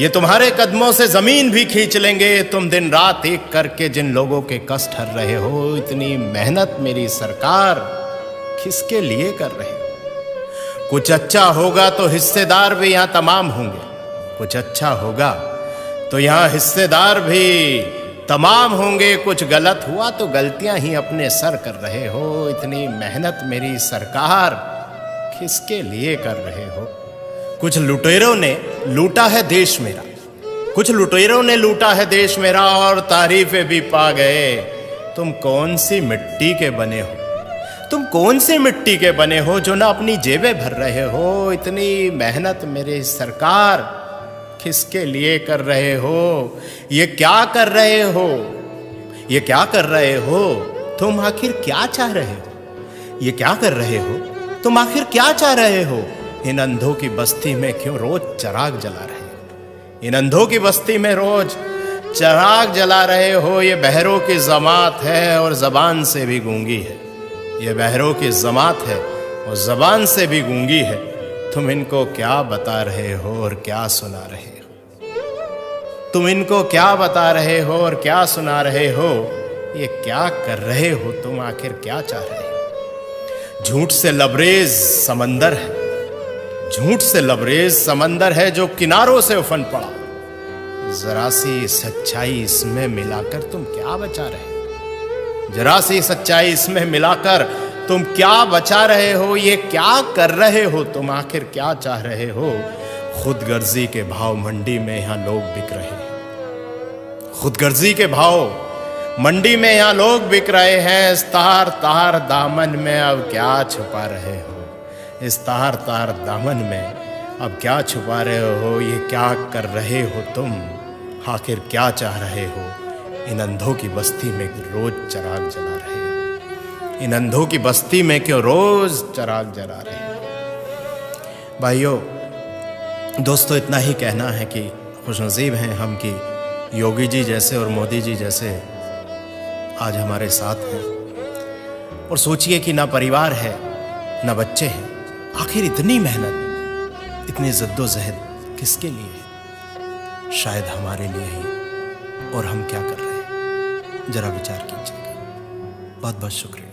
ये तुम्हारे कदमों से जमीन भी खींच लेंगे। तुम दिन रात एक करके जिन लोगों के कष्ट हर रहे हो, इतनी मेहनत मेरी सरकार किसके लिए कर रहे हो? कुछ अच्छा होगा तो हिस्सेदार भी यहाँ तमाम होंगे। कुछ अच्छा होगा तो यहाँ हिस्सेदार भी तमाम होंगे। कुछ गलत हुआ तो गलतियां ही अपने सर कर रहे हो। इतनी मेहनत मेरी सरकार किसके लिए कर रहे हो? कुछ लुटेरों ने लूटा है देश मेरा, कुछ लुटेरों ने लूटा है देश मेरा और तारीफें भी पा गए। तुम कौन सी मिट्टी के बने हो? तुम कौन सी मिट्टी के बने हो जो ना अपनी जेबें भर रहे हो? इतनी मेहनत मेरी सरकार किसके लिए कर रहे हो? ये क्या कर रहे हो? ये क्या कर रहे हो? तुम आखिर क्या चाह रहे हो? ये क्या कर रहे हो? तुम आखिर क्या चाह रहे हो? इन अंधों की बस्ती में क्यों रोज चिराग जला रहे हो? इन अंधों की बस्ती में रोज चिराग जला रहे हो। ये बहरों की जमात है और जबान से भी गूंगी है। ये बहरों की जमात है और जबान से भी गूंगी है। तुम इनको क्या बता रहे हो और क्या सुना रहे हो? तुम इनको क्या बता रहे हो और क्या सुना रहे हो? ये क्या कर रहे हो? तुम आखिर क्या चाह रहे हो? झूठ से लबरेज समंदर है, झूठ से लबरेज समंदर है जो किनारों से उफन पड़ा। जरा सी सच्चाई इसमें मिलाकर तुम क्या बचा रहे हो? जरा सी सच्चाई इसमें मिलाकर तुम क्या बचा रहे हो? ये क्या कर रहे हो? तुम आखिर क्या चाह रहे हो? खुदगर्जी के भाव मंडी में यहां लोग बिक रहे हैं। खुदगर्जी के भाव मंडी में यहां लोग बिक रहे हैं। इस तार तार दामन में अब क्या छुपा रहे हो? इस तार तार दामन में अब क्या छुपा रहे हो? ये क्या कर रहे हो तुम? आखिर क्या चाह रहे हो? इन अंधों की बस्ती में रोज चिराग जला रहे हो। इन अंधों की बस्ती में क्यों रोज चिराग जला रहे हो? भाइयों दोस्तों, इतना ही कहना है कि खुशनसीब हैं हम कि योगी जी जैसे और मोदी जी जैसे आज हमारे साथ हैं। और सोचिए कि ना परिवार है ना बच्चे हैं, आखिर इतनी मेहनत इतनी जद्दोजहद किसके लिए है? शायद हमारे लिए ही। और हम क्या कर रहे हैं? जरा विचार कीजिएगा। बहुत बहुत शुक्रिया।